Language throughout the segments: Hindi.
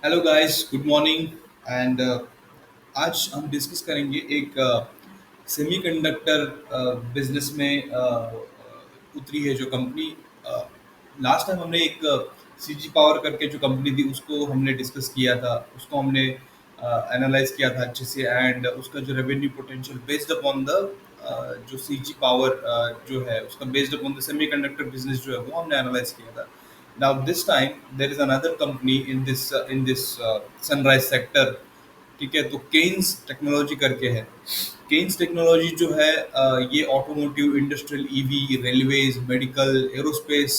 Hello guys, good morning. And आज हम डिस्कस करेंगे एक सेमीकंडक्टर बिजनेस में उतरी है जो कंपनी। लास्ट टाइम हमने एक सीजी पावर करके जो कंपनी थी उसको हमने डिस्कस किया था, उसको हमने एनालाइज किया था अच्छे से। एंड उसका जो revenue potential based upon the जो सीजी पावर जो है उसका based upon the semiconductor business जो है वो हमने एनालाइज किया था। Now this time there is another company in this sunrise sector। ठीक है, तो केन्स टेक्नोलॉजी करके है। केन्स टेक्नोलॉजी जो है ये automotive, industrial, EV, railways, medical, aerospace,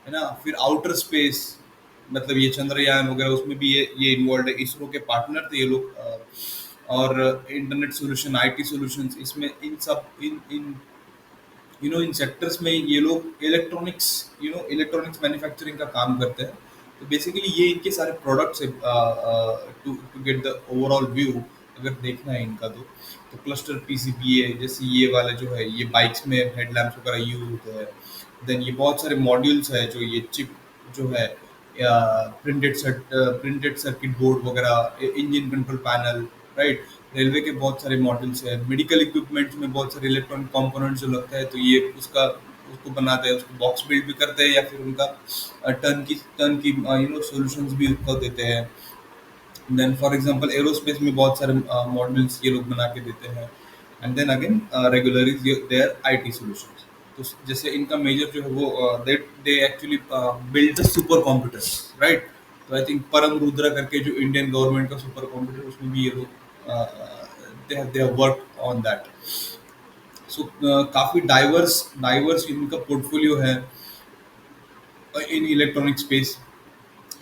है ना, फिर आउटर स्पेस, मतलब ये चंद्रयान वगैरह उसमें भी ये इन्वॉल्व है। इसरो के पार्टनर थे ये लोग। और इंटरनेट सोल्यूशन, आईटी सॉल्यूशंस, इसमें इन सब इन इन सेक्टर्स में ये लोग इलेक्ट्रॉनिक्स मैन्युफैक्चरिंग का काम करते हैं। तो बेसिकली ये इनके सारे प्रोडक्ट्स है। To to get the overall view अगर देखना है इनका, तो क्लस्टर पीसीबी है, जैसे ये वाला जो है ये बाइक्स में हेडलैम्प्स वगैरह यूज होते हैं। देन ये बहुत सारे मॉड्यूल्स है, जो ये चिप जो है, प्रिंटेड सर्किट बोर्ड वगैरह, engine control panel, right. Railway के बहुत सारे मॉडल्स हैं, मेडिकल इक्विपमेंट्स में बहुत सारे इलेक्ट्रॉनिक कंपोनेंट्स जो लगता है, तो ये उसका उसको बनाते हैं, उसको बॉक्स बिल्ड भी करते हैं या फिर उनका टर्न की सॉल्यूशंस भी उसको देते हैं। देन फॉर एग्जांपल एरोस्पेस में बहुत सारे मॉडल्स ये लोग बना के देते हैं। And then again regular is there IT solutions. तो जैसे इनका मेजर जो है वो they they actually build the supercomputers, right. तो आई थिंक परम रुद्रा करके जो इंडियन गवर्नमेंट का सुपर कंप्यूटर, उसमें भी ये लोग they have work on that. So काफी डाइवर्स इनका पोर्टफोलियो है इन इलेक्ट्रॉनिक स्पेस।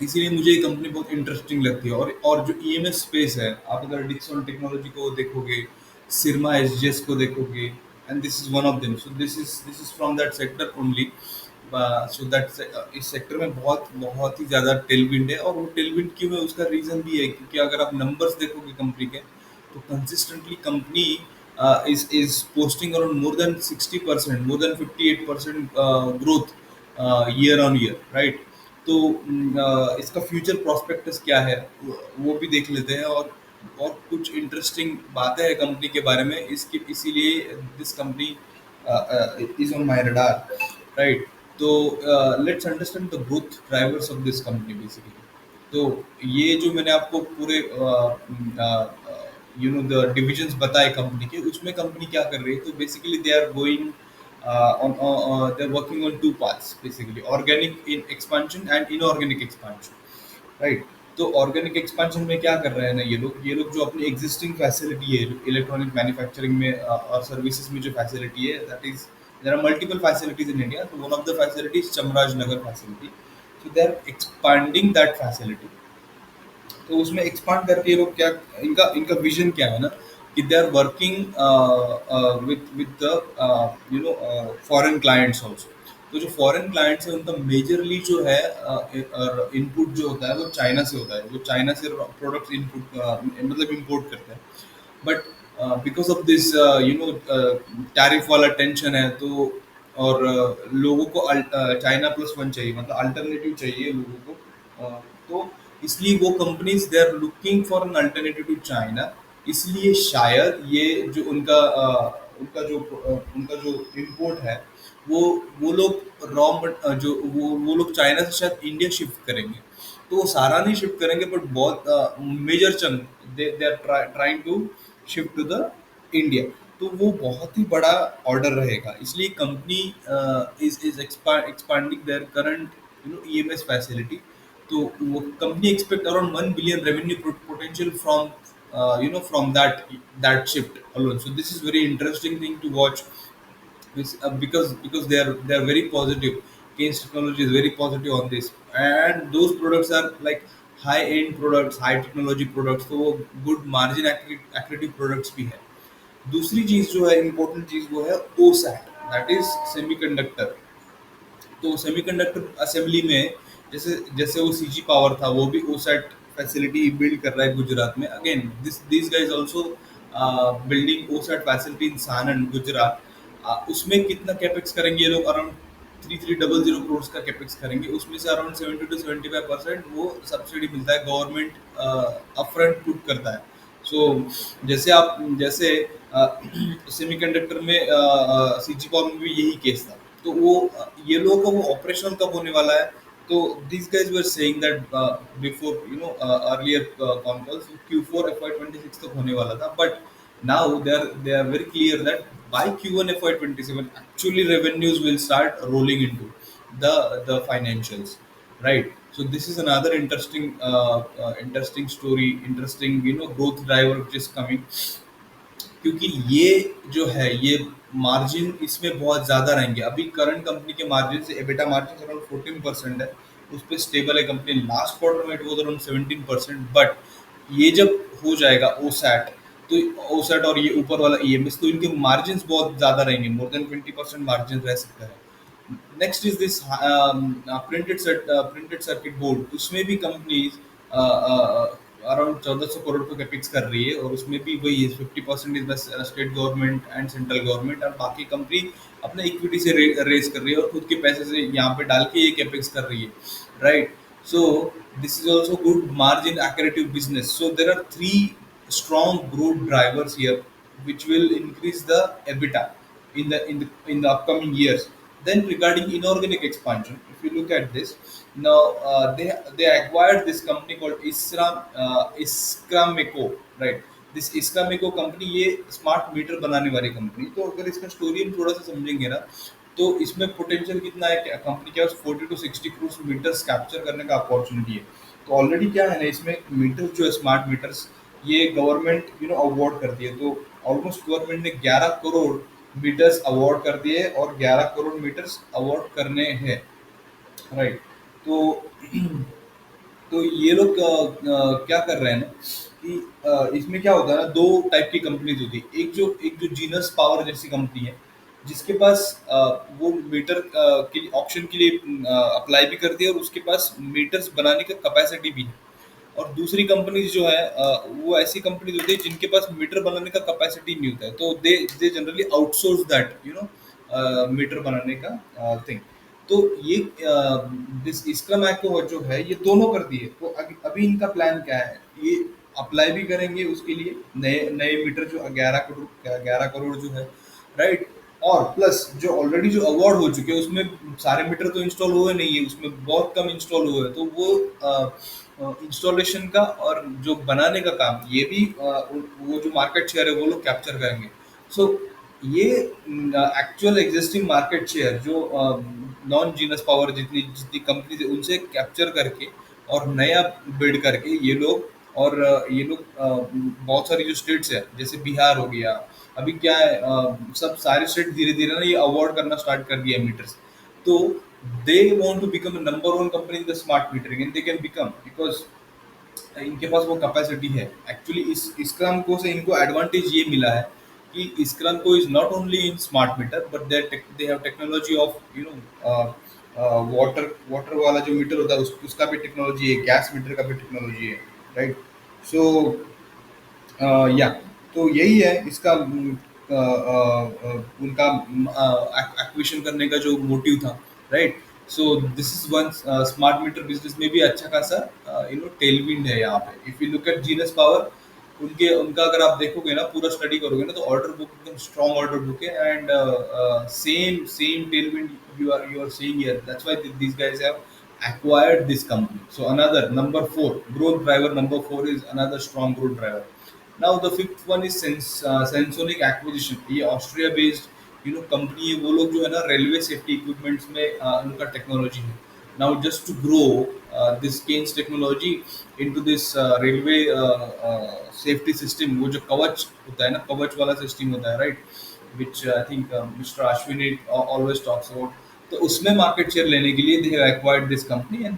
इसीलिए मुझे ये कंपनी बहुत इंटरेस्टिंग लगती है। और जो ईएमएस स्पेस है, आप अगर डिक्सन टेक्नोलॉजी को देखोगे, सिरमा एसजीएस को देखोगे, and this is one of them. So this is from that sector only. So that इस सेक्टर में बहुत बहुत ही ज़्यादा टेलविंड है। और वो टेलविंड क्यों है उसका रीज़न भी है, क्योंकि अगर आप नंबर्स देखोगे कंपनी के, तो consistently company is posting around more than 58% growth year on year, right। तो इसका फ्यूचर प्रोस्पेक्टस क्या है वो भी देख लेते हैं। और कुछ इंटरेस्टिंग बातें हैं कंपनी के बारे में, इसकी इसीलिए this company is on my radar, right. तो let's understand the growth drivers of this company basically. तो ये जो मैंने आपको पूरे द डिविजन्स बताए कंपनी के, उसमें कंपनी क्या कर रही है, तो basically they are going they are working on two parts basically, organic in expansion and inorganic expansion, right. तो ऑर्गेनिक एक्सपेंशन में क्या कर रहे हैं ना, ये लोग जो अपनी एग्जिस्टिंग फैसिलिटी है, जो इलेक्ट्रॉनिक मैन्युफैक्चरिंग में और सर्विसेज में जो फैसिलिटी है, that is there are multiple facilities in India. तो one of the facilities Chamaraj Nagar facility. So they are expanding that facility. तो उसमें एक्सपांड करके ये लोग क्या, इनका इनका विजन क्या है ना, कि they are working with the foreign clients also. तो जो फॉरेन क्लाइंट्स है उनका मेजरली जो है इनपुट जो होता है वो चाइना से होता है। वो चाइना से प्रोडक्ट्स इनपुट मतलब इम्पोर्ट करते हैं। But because of this tariff वाला टेंशन है, तो और लोगों को चाइना प्लस वन चाहिए, मतलब अल्टरनेटिव चाहिए लोगों को। तो इसलिए वो companies they are looking for an alternative to China. इसलिए शायद ये जो उनका जो इम्पोर्ट है, वो वो लोग जो वो लोग चाइना से शायद इंडिया शिफ्ट करेंगे। तो वो सारा नहीं शिफ्ट करेंगे, बट बहुत major chunk they are trying to shift to the India. तो वो बहुत ही बड़ा ऑर्डर रहेगा, इसलिए company is expanding their current EMS facility. तो वो company expect around 1 billion revenue potential from that shift alone. So this is very interesting thing to watch. Because they are very positive. Keynes Technology is very positive on this, and those products are like high end products, high technology products, तो वो good margin accretive products भी है। दूसरी चीज जो है, इम्पोर्टेंट चीज, वो है ओसैट, दैट इज सेमीकंडक्टर। तो सेमीकंडक्टर असेंबली में जैसे जैसे वो सीजी पावर था, वो भी ओसैट फैसिलिटी बिल्ड कर रहा है गुजरात में। Again this guys also building OSAT facility in Sanand Gujarat. उसमें कितना कैपेक्स करेंगे ये लोग, अराउंड 3300 करोड़ का कैपेक्स करेंगे, उसमें से अराउंड 70 to 75% वो सब्सिडी मिलता है, गवर्नमेंट अपफ्रंट पुट करता है। सो जैसे सेमीकंडक्टर में सीजी पावर में भी यही केस था। तो वो ये लोगों का वो ऑपरेशनल कब होने वाला है? तो these guys were saying that before, earlier con calls, Q4 FY26 तक होने वाला था, but now they are very clear that by Q1 FY27 actually revenues will start rolling into the financials, right? So this is another interesting story, interesting growth driver which is coming, क्योंकि ये जो है ये मार्जिन इसमें बहुत ज़्यादा रहेंगे। अभी करंट कंपनी के मार्जिन से एबिटा मार्जिन अराउंड 14% है, उस पर स्टेबल है कंपनी। लास्ट क्वार्टर में इट वाज अराउंड 17%, बट ये जब हो जाएगा ओसैट, तो ओसैट और ये ऊपर वाला ईएमएस, तो इनके मार्जिन बहुत ज़्यादा रहेंगे, मोर देन 20% मार्जिन रह सकता है। Next is this printed circuit board, उसमें भी कंपनीज अराउंड 1400 करोड़ का कैपेक्स कर रही है, और उसमें भी वही है, 50% is the state government and central government, और बाकी कंपनी अपने इक्विटी से रेज कर रही है और खुद के पैसे से यहाँ पे डाल के ये कैपेक्स कर रही है, right? So this is also good margin accretive business. So there are three strong growth drivers here which will increase the EBITDA in the upcoming years. Then regarding inorganic expansion, if you look at this, now they acquired this company called Iskrameco, right? This Iskrameco company ये स्मार्ट मीटर बनाने वाली कंपनी। तो अगर इसका स्टोरी हम थोड़ा सा समझेंगे ना, तो इसमें पोटेंशियल कितना है, कंपनी के पास 40 to 60 crore मीटर्स कैप्चर करने का अपॉर्चुनिटी है। तो ऑलरेडी क्या है ना, इसमें मीटर्स जो है स्मार्ट मीटर्स, ये गवर्नमेंट अवार्ड करती है। तो ऑलमोस्ट गवर्नमेंट ने 11 करोड़ मीटर्स अवार्ड कर दिए और 11 करोड़ मीटर्स अवार्ड करने हैं, राइट? तो तो ये लोग क्या कर रहे हैं ना कि इसमें क्या होता है ना, दो टाइप की कंपनीज होती है। एक जो जीनस पावर जैसी कंपनी है, जिसके पास वो मीटर के लिए ऑप्शन के लिए अप्लाई भी करती है, और उसके पास मीटर्स बनाने का कैपेसिटी भी है। और दूसरी कंपनीज जो है वो ऐसी कंपनीज होती है जिनके पास मीटर बनाने का कैपेसिटी नहीं होता है, तो they generally outsource that meter बनाने का थिंग। तो ये दिस इसका मैको जो है ये दोनों कर दिए। तो अभी इनका प्लान क्या है, ये अप्लाई भी करेंगे उसके लिए नए नए मीटर जो 11 करोड़ जो है, राइट? और प्लस जो ऑलरेडी जो अवार्ड हो चुके हैं उसमें सारे मीटर तो इंस्टॉल हुए नहीं है, उसमें बहुत कम इंस्टॉल हुए हैं। तो वो इंस्टॉलेशन का और जो बनाने का काम, ये भी वो जो मार्केट शेयर है वो लोग कैप्चर करेंगे। सो ये एक्चुअल एग्जिस्टिंग मार्केट शेयर जो नॉन जीनस पावर जितनी जितनी कंपनी है उनसे कैप्चर करके और नया बिल्ड करके ये लोग, और ये लोग बहुत सारी जो स्टेट्स है जैसे बिहार हो गया, अभी क्या है सब सारे स्टेट धीरे धीरे ना ये अवार्ड करना स्टार्ट कर दिया मीटर्स। तो they want to become number one company in the smart metering, and they can become because इनके पास वो कैपेसिटी है। एक्चुअली इस स्क्रम को से इनको एडवांटेज ये मिला है कि स्क्रम को is not only in smart meter, but they have technology of water water वाला जो मीटर होता है उसका भी टेक्नोलॉजी है, गैस मीटर का भी टेक्नोलॉजी है, राइट? सो या तो यही है इसका उनका एक्विजिशन करने का जो मोटिव था, right? So this is one smart meter business में भी अच्छा खासा टेलविंड है यहाँ पे। If you look at genus power, उनके उनका अगर आप देखोगे ना, पूरा स्टडी करोगे ना, तो ऑर्डर बुक एकदम स्ट्रॉन्ग ऑर्डर बुक है, and same Tailwind you are seeing here. That's why these guys have acquired this company. So another number four growth driver, number four is another strong growth driver. Now the fifth one is Sensonic acquisition. ये ऑस्ट्रिया बेस्ड कंपनी है। वो लोग जो है ना रेलवे सेफ्टी इक्विपमेंट्स में उनका टेक्नोलॉजी है। Now just to grow this Keynes technology into this railway safety system, वो जो कवच होता है ना, कवच वाला सिस्टम होता है, right? which I think Mr. Ashwini always talks about. तो उसमें मार्केट शेयर लेने के लिए they have acquired this company, and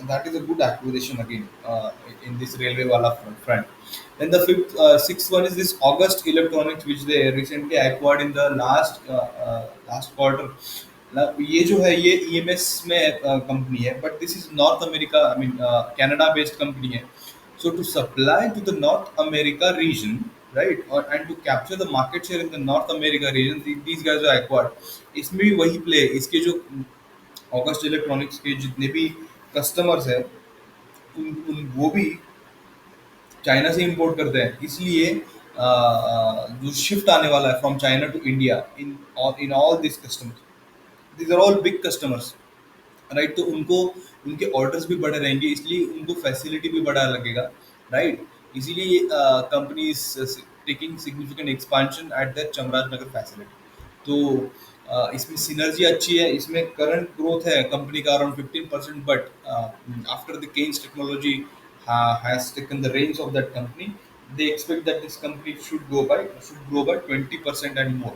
that is a good acquisition again in this railway wala front. Then the sixth one is this August Electronics, which they recently acquired in the last quarter. ये जो है ये EMS में कंपनी है, but this is North America, I mean Canada based company है। So to supply to the North America region, right, और and to capture the market share in the North America region, these guys are acquired. इसमें भी वही प्ले, इसके जो ऑगस्ट इलेक्ट्रॉनिक्स के जितने भी कस्टमर्स हैं, वो भी चाइना से इंपोर्ट करते हैं, इसलिए जो शिफ्ट आने वाला है from China to India in all this customers, these are all big customers, right. तो उनको उनके ऑर्डर्स भी बड़े रहेंगे, इसलिए उनको फैसिलिटी भी बड़ा लगेगा, राइट। इसीलिए company is taking significant expansion at the Chamarajanagar facility. तो इसमें सिनर्जी अच्छी है, इसमें करंट ग्रोथ है कंपनी का around 15%, but after the Kaynes technology has taken the reins of that company, they expect that this company should grow by 20% and more,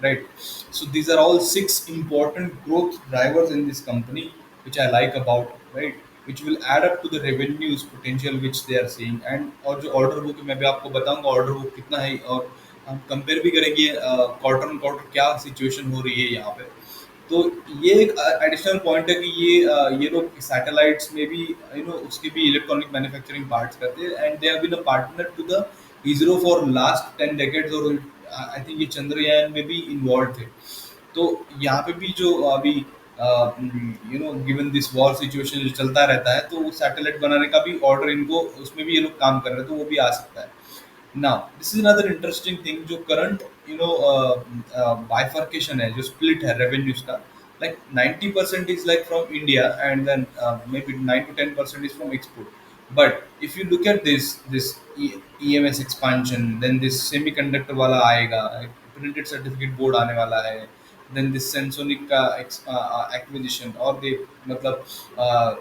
right? So these are all six important growth drivers in this company, which I like about, right? Which will add up to the revenues potential which they are seeing। and और जो order book है, मैं भी आपको बताऊंगा order book कितना है, और हम कंपेयर भी करेंगे क्वार्टर ऑन क्वार्टर क्या सिचुएशन हो रही है यहाँ पे। तो ये एक एडिशनल पॉइंट है कि ये लोग सैटेलाइट्स में भी उसके भी इलेक्ट्रॉनिक मैन्युफैक्चरिंग पार्ट्स करते हैं, and they have been a partner to the ISRO for last 10 decades, और आई थिंक ये चंद्रयान में भी इन्वॉल्व थे। तो यहाँ पे भी जो अभी गिवन दिस वॉर सिचुएशन जो चलता रहता है, तो सैटेलाइट बनाने का भी ऑर्डर इनको, उसमें भी ये लोग काम कर रहे हैं, तो वो भी आ सकता है। Now, this is another interesting thing, जो current bifurcation है, जो split है revenues का, like 90% is like from India, and then maybe 9 to 10% is from export। But if you look at this EMS expansion, then this semiconductor वाला आएगा, printed certificate board आने वाला है, then this Sensonic का acquisition, और दे मतलब uh,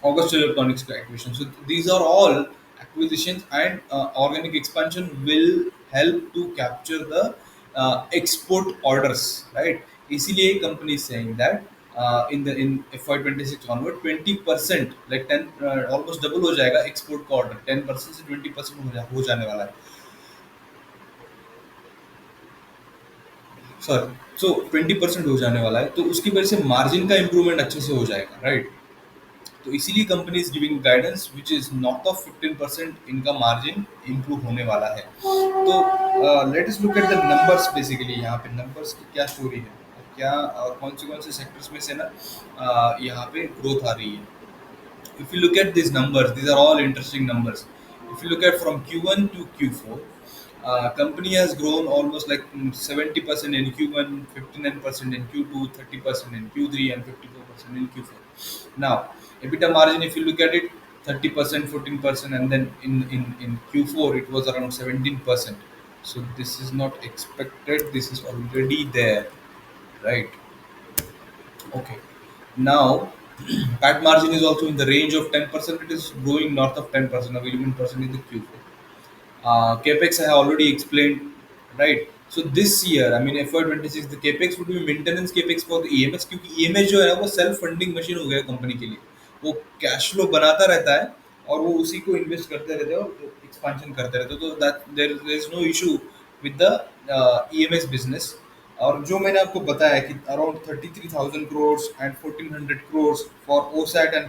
August Electronics acquisition। So these are all acquisitions, and organic expansion will help to capture the export orders, right? इसीलिए company is saying that in FY26 onward 20%, like 10 almost double हो जाएगा export का order, 10% से 20% हो जाने वाला है, सॉरी। सो 20% हो जाने वाला है, तो उसकी वजह से मार्जिन का इम्प्रूवमेंट अच्छे से हो जाएगा, राइट। तो इसीलिए company is giving guidance which is not of 15%, इनका मार्जिन इम्प्रूव होने वाला है। तो let us look at the numbers. Basically यहाँ पे नंबर्स की क्या स्टोरी है, क्या कौन से सेक्टर्स में से ना यहाँ पे ग्रोथ आ रही है। If you look at these numbers, these are all interesting numbers. If you look at from Q1 to Q4, company has grown almost like 70% in Q1, 59% in Q2, 30% in Q3, and 54% in Q4. Now, EBITDA margin, if you look at it, 30%, 14%, and then in Q4 it was around 17%. So this is not expected. This is already there, right? Okay. Now, PAT margin is also in the range of 10%. It is growing north of 10%, of 11% in the Q4. CapEx I have already explained, right? So this year, I mean FY26, the CapEx would be maintenance CapEx for the EMS, क्योंकि EMS जो है ना वो सेल्फ फंडिंग मशीन हो गया कंपनी के लिए। वो कैश फ्लो बनाता रहता है, और वो उसी को इन्वेस्ट करते रहते हैं और एक्सपांशन करते रहते हैं। तो that there is no issue with the EMS business. और जो मैंने आपको बताया कि अराउंड 33,000 crores and 1,400 crores for OSAT and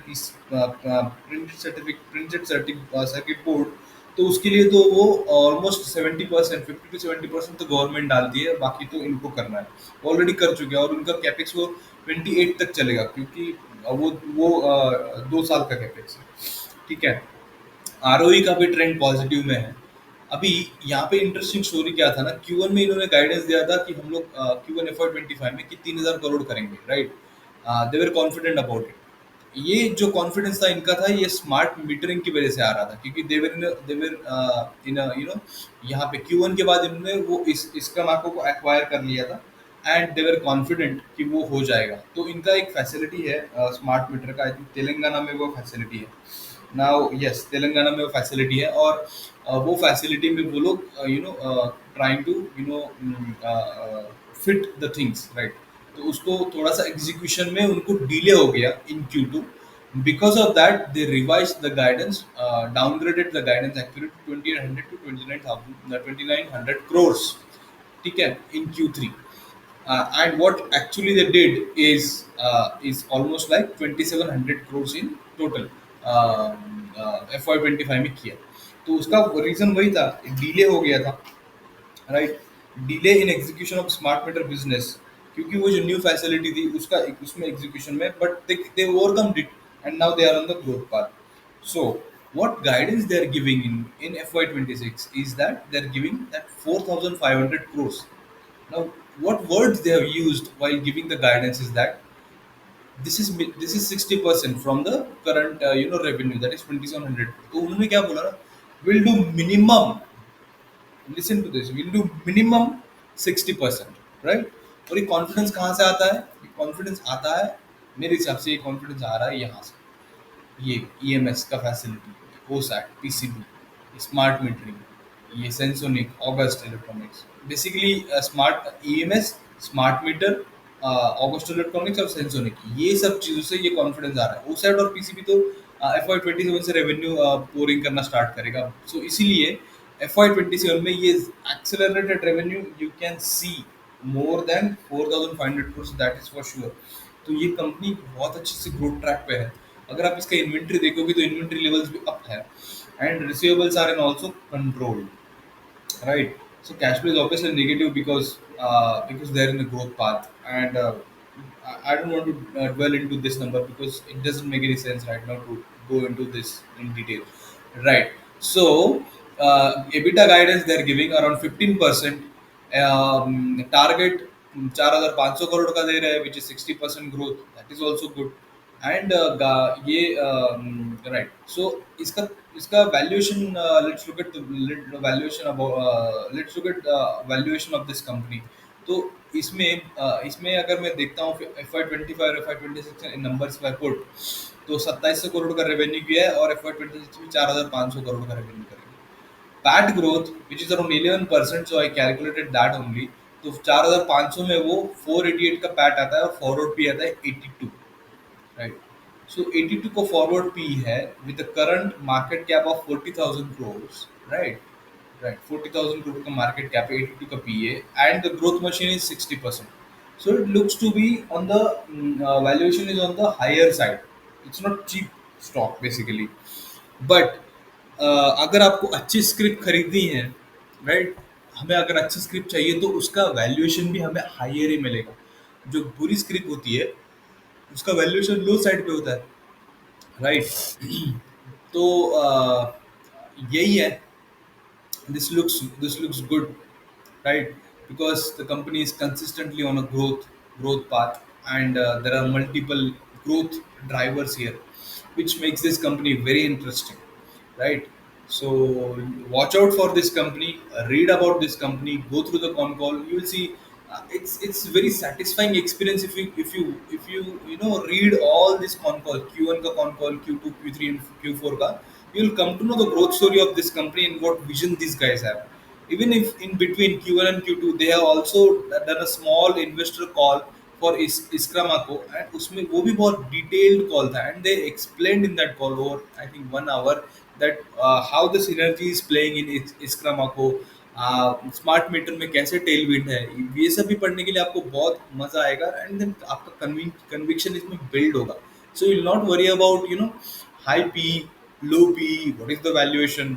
printed circuit board, तो उसके लिए तो वो ऑलमोस्ट 70%, 50 to 70% तो गवर्नमेंट डालती है, बाकी तो इनको करना है। ऑलरेडी कर चुके हैं, और उनका कैपेक्स वो 28 तक चलेगा, क्योंकि वो 2 साल का कैपेक्स है, ठीक है। ROE का भी ट्रेंड पॉजिटिव में है। अभी यहाँ पे इंटरेस्टिंग स्टोरी क्या था ना, Q1 में इन्होंने गाइडेंस दिया था कि हम लोग Q1 FY25 में कि 3,000 करोड़ करेंगे, right. They were confident about it. ये जो कॉन्फिडेंस था इनका था, ये स्मार्ट मीटरिंग की वजह से आ रहा था, क्योंकि देवर इन यहाँ पे Q1 के बाद इन्होंने वो इसका मार्को को एक्वायर कर लिया था, एंड देवर कॉन्फिडेंट कि वो हो जाएगा। तो इनका एक फैसिलिटी है स्मार्ट मीटर का, आई थिंक तेलंगाना में वो फैसिलिटी है। नाउ यस, तेलंगाना में वो फैसिलिटी है, और वो फैसिलिटी में वो लोग trying to fit the things, right. तो उसको थोड़ा सा एग्जीक्यूशन में उनको डिले हो गया in Q2। Because of that they revise the guidance, downgraded the guidance actually to 2,800 to 2,900 crores, ठीक है, इन Q3। And what actually they did is almost like 2,700 crores in total FY25 में किया। तो उसका रीजन वही था, डिले हो गया था, right? Delay in execution of smart meter business, क्योंकि वो जो न्यू फैसिलिटी थी उसका उसमें एग्जीक्यूशन में, but they overcome it and now they are on the growth path. So what guidance they are giving in FY26 is that they are giving that 4,500 crores. Now, what words they have used while giving the guidance is that this is 60% from the current revenue, that is 2,700. तो उन्होंने क्या बोला ना, will do minimum, listen to this, we'll do minimum 60%, right? और ये कॉन्फिडेंस कहाँ से आता है? ये कॉन्फिडेंस आता है, मेरे हिसाब से ये कॉन्फिडेंस आ रहा है यहाँ से, ये ईएमएस का facility, OSAT, PCB, smart metering, ये Sensonic, August Electronics, basically smart EMS, smart meter, August Electronics और सेंसोनिक, ये सब चीज़ों से ये कॉन्फिडेंस आ रहा है. ओसैट और पीसीबी तो FY27 से रेवेन्यू पोरिंग करना स्टार्ट करेगा. सो इसीलिए FY27 में ये accelerated revenue you can see more than 4,500 crores, that is for sure. तो ये कंपनी बहुत अच्छे से ग्रोथ ट्रैक पे है. अगर आप इसका इन्वेंट्री देखोगे तो इन्वेंट्री लेवल्स भी अप है, and receivables are in also controlled, right? So cash flow is obviously negative because they're in a growth path, and I don't want to dwell into this number because it doesn't make any sense right now to go into this in detail, right? So EBITDA guidance they're giving around 15%. Target 4,500 crore का दे रहे हैं, which is 60% growth. That is also good. And ये राइट. सो इसका इसका valuation, let's look at valuation about let's look at valuation of this company. तो इसमें अगर मैं देखता हूँ FY25 और FY26 इन नंबर्स पर पुट, तो 2700 करोड़ का रेवेन्यू किया है और FY26 में 4,500 करोड़ का रेवेन्यू करेंगे. PAT growth which is around 11%, so I calculated that only. तो 4,500 में वो 488 का पैट आता है और फॉरवर्ड पी आता है 82, राइट? सो 82 को फॉरवर्ड पी है with the current market cap of 40,000 crores, right? Right, 40,000 crore का मार्केट कैप है, 82 का पी है, and the growth machine is 60%. So it looks to be on the valuation is on the higher side. It's not cheap stock basically, but अगर आपको अच्छी स्क्रिप्ट खरीदनी है, राइट, हमें अगर अच्छी स्क्रिप्ट चाहिए तो उसका वैल्यूएशन भी हमें हायर ही मिलेगा. जो बुरी स्क्रिप्ट होती है उसका वैल्यूएशन लो साइड पे होता है, राइट? तो यही है. This looks good, right? Because the company is consistently on a growth path, and there are multiple growth drivers here, which makes this company very interesting, right? So watch out for this company, read about this company, go through the con call. You will see it's very satisfying experience if you read all this con call, Q1 का con call, Q2, Q3 and Q4 का. You'll come to know the growth story of this company and what vision these guys have. Even if in between Q1 and Q2 they have also done a small investor call for Iskramaco, and उसमें वो भी बहुत detailed call था, and they explained in that call over I think 1 hour that how the synergy is playing in Iskramaco, smart meter में कैसे टेल विंड है. ये सब भी पढ़ने के लिए आपको बहुत मजा आएगा, एंड देन आपका कन्विक्शन इसमें बिल्ड होगा. So you will not worry about high P, low P, what is the valuation,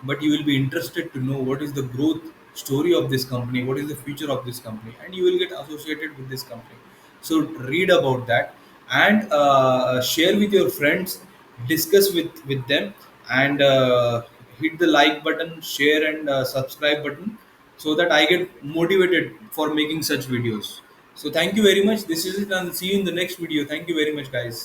but you will be interested to know what is the growth story of this company, what is the future of this company, and you will get associated with this company. So read about that, and share with your friends, discuss with them, and hit the like button, share, and subscribe button, so that I get motivated for making such videos. So thank you very much. This is it, and see you in the next video. Thank you very much, guys.